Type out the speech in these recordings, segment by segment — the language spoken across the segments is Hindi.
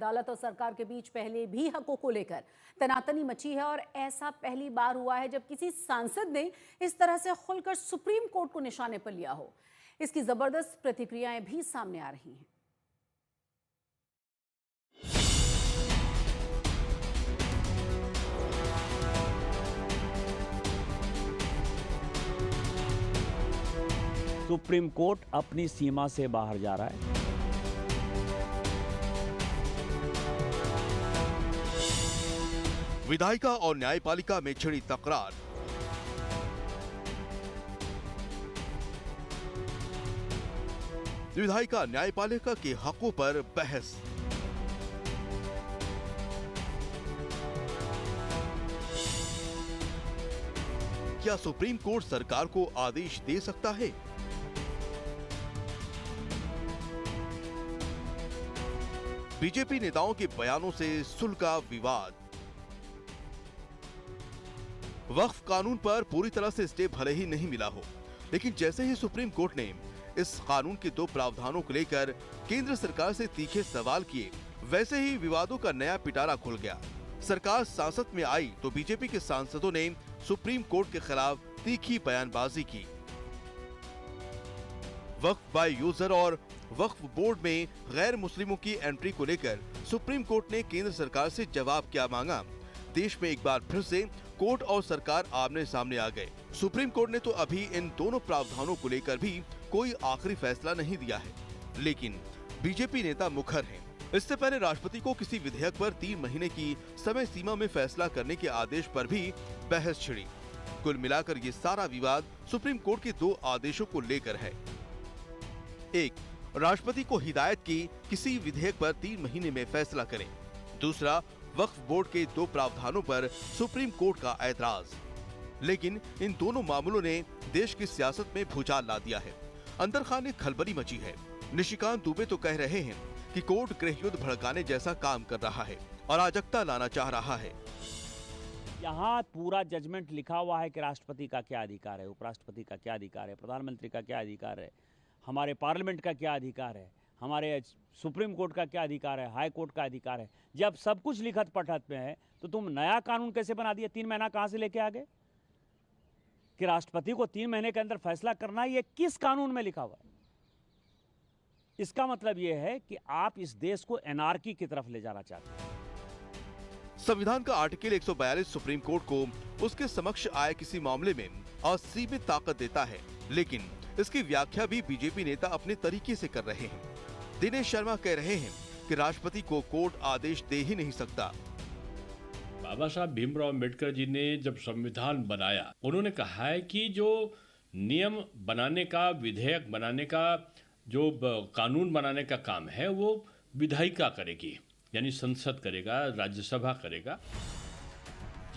अदालत और सरकार के बीच पहले भी हकों को लेकर तनातनी मची है और ऐसा पहली बार हुआ है जब किसी सांसद ने इस तरह से खुलकर सुप्रीम कोर्ट को निशाने पर लिया हो। इसकी जबरदस्त प्रतिक्रियाएं भी सामने आ रही हैं। सुप्रीम कोर्ट अपनी सीमा से बाहर जा रहा है। विधायिका और न्यायपालिका में छिड़ी तकरार। विधायिका न्यायपालिका के हकों पर बहस। क्या सुप्रीम कोर्ट सरकार को आदेश दे सकता है? बीजेपी नेताओं के बयानों से सुलगा विवाद। वक्फ कानून पर पूरी तरह से स्टे भले ही नहीं मिला हो, लेकिन जैसे ही सुप्रीम कोर्ट ने इस कानून के 2 प्रावधानों को लेकर केंद्र सरकार से तीखे सवाल किए, वैसे ही विवादों का नया पिटारा खुल गया। सरकार सांसद में आई तो बीजेपी के सांसदों ने सुप्रीम कोर्ट के खिलाफ तीखी बयानबाजी की। वक्फ बाय यूजर और वक्फ बोर्ड में गैर मुस्लिमों की एंट्री को लेकर सुप्रीम कोर्ट ने केंद्र सरकार से जवाब क्या मांगा। देश में एक बार फिर से कोर्ट और सरकार आमने सामने आ गए। सुप्रीम कोर्ट ने तो अभी इन दोनों प्रावधानों को लेकर भी कोई आखिरी फैसला नहीं दिया है, लेकिन बीजेपी नेता मुखर हैं। इससे पहले राष्ट्रपति को किसी विधेयक पर 3 महीने की समय सीमा में फैसला करने के आदेश पर भी बहस छिड़ी। कुल मिलाकर ये सारा विवाद सुप्रीम कोर्ट के 2 आदेशों को लेकर है। एक, राष्ट्रपति को हिदायत की किसी विधेयक पर 3 महीने में फैसला करें। दूसरा, वक्फ बोर्ड के 2 प्रावधानों पर सुप्रीम कोर्ट का ऐतराज। लेकिन इन दोनों मामलों ने देश की सियासत में भूचाल ला दिया है। अंदर खाने खलबली मची है। निशिकांत दुबे तो कह रहे हैं कि कोर्ट गृह युद्ध भड़काने जैसा काम कर रहा है, अराजकता लाना चाह रहा है। यहाँ पूरा जजमेंट लिखा हुआ है कि राष्ट्रपति का क्या अधिकार है, उपराष्ट्रपति का क्या अधिकार है, प्रधानमंत्री का क्या अधिकार है, हमारे पार्लियामेंट का क्या अधिकार है, हमारे सुप्रीम कोर्ट का क्या अधिकार है, हाई कोर्ट का अधिकार है। जब सब कुछ लिखत पढ़त में है तो तुम नया कानून कैसे बना दिया? 3 महीना कहां से लेके आ गए कि राष्ट्रपति को 3 महीने के अंदर फैसला करना है? ये किस कानून में लिखा हुआ है? इसका मतलब यह है कि आप इस देश को एनार्की की तरफ ले जाना चाहते हैं। संविधान का आर्टिकल 142 सुप्रीम कोर्ट को उसके समक्ष आए किसी मामले में असीमित ताकत देता है, लेकिन इसकी व्याख्या भी बीजेपी नेता अपने तरीके से कर रहे हैं। दिनेश शर्मा कह रहे हैं कि राष्ट्रपति को कोर्ट आदेश दे ही नहीं सकता। बाबा साहब भीमराव अम्बेडकर जी ने जब संविधान बनाया, उन्होंने कहा है कि जो नियम बनाने का, विधेयक बनाने का, जो कानून बनाने का काम है वो विधायिका करेगी, यानी संसद करेगा, राज्यसभा करेगा।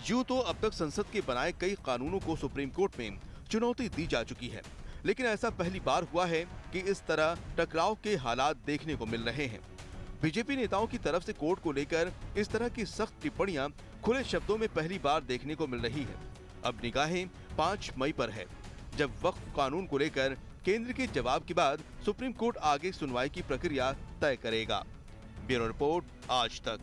यूं तो अब तक संसद के बनाए कई कानूनों को सुप्रीम कोर्ट में चुनौती दी जा चुकी है, लेकिन ऐसा पहली बार हुआ है कि इस तरह टकराव के हालात देखने को मिल रहे हैं। बीजेपी नेताओं की तरफ से कोर्ट को लेकर इस तरह की सख्त टिप्पणियां खुले शब्दों में पहली बार देखने को मिल रही है। अब निगाहें 5 मई पर है, जब वक्फ कानून को लेकर केंद्र के जवाब के बाद सुप्रीम कोर्ट आगे सुनवाई की प्रक्रिया तय करेगा। ब्यूरो रिपोर्ट, आज तक।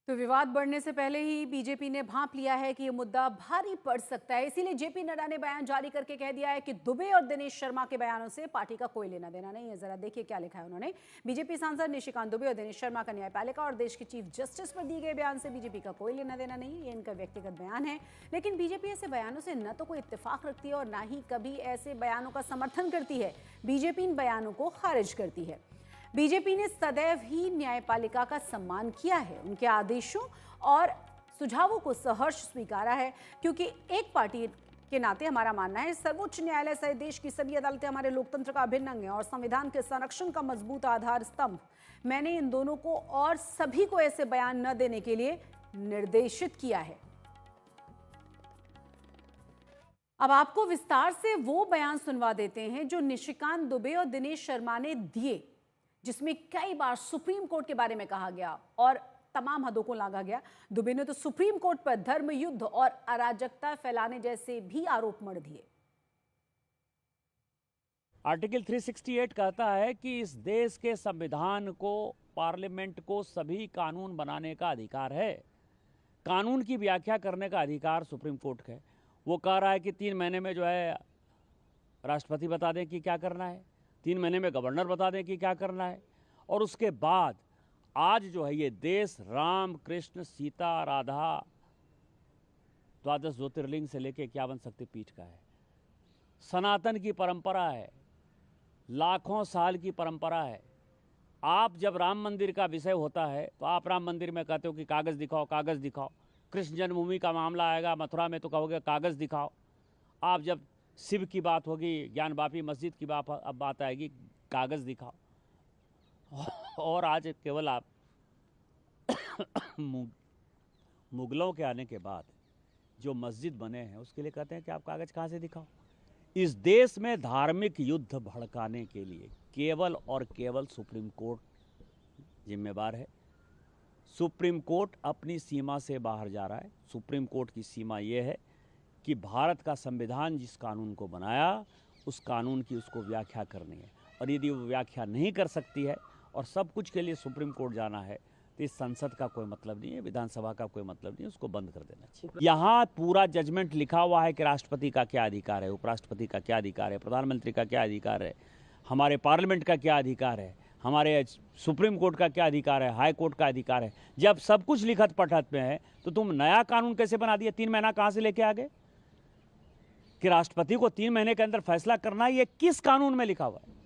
तो विवाद बढ़ने से पहले ही बीजेपी ने भांप लिया है कि ये मुद्दा भारी पड़ सकता है। इसीलिए जेपी नड्डा ने बयान जारी करके कह दिया है कि दुबे और दिनेश शर्मा के बयानों से पार्टी का कोई लेना देना नहीं है। जरा देखिए क्या लिखा है उन्होंने। बीजेपी सांसद निशिकांत दुबे और दिनेश शर्मा का न्यायपालिका और देश के चीफ जस्टिस पर दिए गए बयान से बीजेपी का कोई लेना देना नहीं है। ये इनका व्यक्तिगत बयान है, लेकिन बीजेपी ऐसे बयानों से न तो कोई इत्तेफाक रखती है और ना ही कभी ऐसे बयानों का समर्थन करती है। बीजेपी इन बयानों को खारिज करती है। बीजेपी ने सदैव ही न्यायपालिका का सम्मान किया है, उनके आदेशों और सुझावों को सहर्ष स्वीकारा है, क्योंकि एक पार्टी के नाते हमारा मानना है सर्वोच्च न्यायालय सहित देश की सभी अदालतें हमारे लोकतंत्र का अभिन्न अंग है और संविधान के संरक्षण का मजबूत आधार स्तंभ। मैंने इन दोनों को और सभी को ऐसे बयान न देने के लिए निर्देशित किया है। अब आपको विस्तार से वो बयान सुनवा देते हैं जो निशिकांत दुबे और दिनेश शर्मा ने दिए, जिसमें कई बार सुप्रीम कोर्ट के बारे में कहा गया और तमाम हदों को लांघा गया। दुबे ने तो सुप्रीम कोर्ट पर धर्म युद्ध और अराजकता फैलाने जैसे भी आरोप मढ़ दिए। आर्टिकल 368 कहता है कि इस देश के संविधान को, पार्लियामेंट को सभी कानून बनाने का अधिकार है। कानून की व्याख्या करने का अधिकार सुप्रीम कोर्ट का है। वो कह रहा है कि 3 महीने में जो है राष्ट्रपति बता दें कि क्या करना है, 3 महीने में गवर्नर बता दें कि क्या करना है, और उसके बाद आज जो है ये देश राम, कृष्ण, सीता, राधा, द्वादश ज्योतिर्लिंग से लेकर 51 शक्तिपीठ का है। सनातन की परंपरा है, लाखों साल की परंपरा है। आप जब राम मंदिर का विषय होता है तो आप राम मंदिर में कहते हो कि कागज़ दिखाओ, कागज़ दिखाओ। कृष्ण जन्मभूमि का मामला आएगा मथुरा में तो कहोगे कागज़ दिखाओ। आप जब शिव की बात होगी, ज्ञान वापी मस्जिद की बात आएगी, कागज़ दिखाओ। और आज केवल आप मुगलों के आने के बाद जो मस्जिद बने हैं उसके लिए कहते हैं कि आप कागज़ कहाँ से दिखाओ। इस देश में धार्मिक युद्ध भड़काने के लिए केवल और केवल सुप्रीम कोर्ट जिम्मेवार है। सुप्रीम कोर्ट अपनी सीमा से बाहर जा रहा है। सुप्रीम कोर्ट की सीमा ये है कि भारत का संविधान जिस कानून को बनाया उस कानून की उसको व्याख्या करनी है, और यदि वो व्याख्या नहीं कर सकती है और सब कुछ के लिए सुप्रीम कोर्ट जाना है तो इस संसद का कोई मतलब नहीं है, विधानसभा का कोई मतलब नहीं है, उसको बंद कर देना चाहिए। यहाँ पूरा जजमेंट लिखा हुआ है कि राष्ट्रपति का क्या अधिकार है, उपराष्ट्रपति का क्या अधिकार है, प्रधानमंत्री का क्या अधिकार है, हमारे पार्लियामेंट का क्या अधिकार है, हमारे सुप्रीम कोर्ट का क्या अधिकार है, हाई कोर्ट का अधिकार है। जब सब कुछ लिखत पढ़त में है तो तुम नया कानून कैसे बना दिया? 3 महीना कहाँ से लेके आ गए कि राष्ट्रपति को 3 महीने के अंदर फैसला करना है? ये किस कानून में लिखा हुआ है?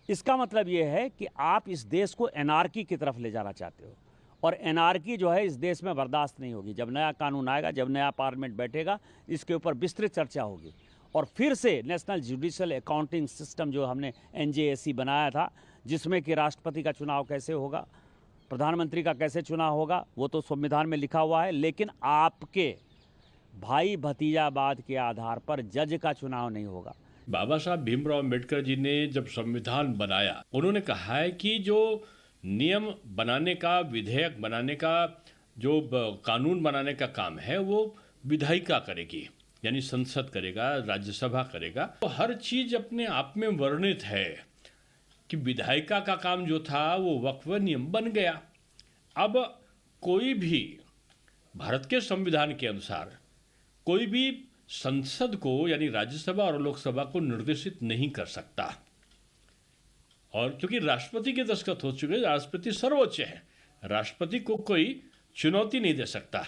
इसका मतलब ये है कि आप इस देश को एनार्की की तरफ ले जाना चाहते हो, और एनार्की जो है इस देश में बर्दाश्त नहीं होगी। जब नया कानून आएगा, जब नया पार्लियामेंट बैठेगा, इसके ऊपर विस्तृत चर्चा होगी, और फिर से नेशनल जुडिशियल अकाउंटिंग सिस्टम जो हमने NJAC बनाया था, जिसमें कि राष्ट्रपति का चुनाव कैसे होगा, प्रधानमंत्री का कैसे चुनाव होगा, वो तो संविधान में लिखा हुआ है, लेकिन आपके भाई भतीजावाद के आधार पर जज का चुनाव नहीं होगा। बाबा साहब भीमराव अम्बेडकर जी ने जब संविधान बनाया, उन्होंने कहा है कि जो नियम बनाने का, विधेयक बनाने का, जो कानून बनाने का काम है वो विधायिका करेगी, यानी संसद करेगा, राज्यसभा करेगा। तो हर चीज अपने आप में वर्णित है कि विधायिका का काम जो था वो वक्फ नियम बन गया। अब कोई भी भारत के संविधान के अनुसार कोई भी संसद को, यानी राज्यसभा और लोकसभा को निर्देशित नहीं कर सकता, और क्योंकि राष्ट्रपति के दस्तखत हो चुके, राष्ट्रपति सर्वोच्च है, राष्ट्रपति को कोई चुनौती नहीं दे सकता।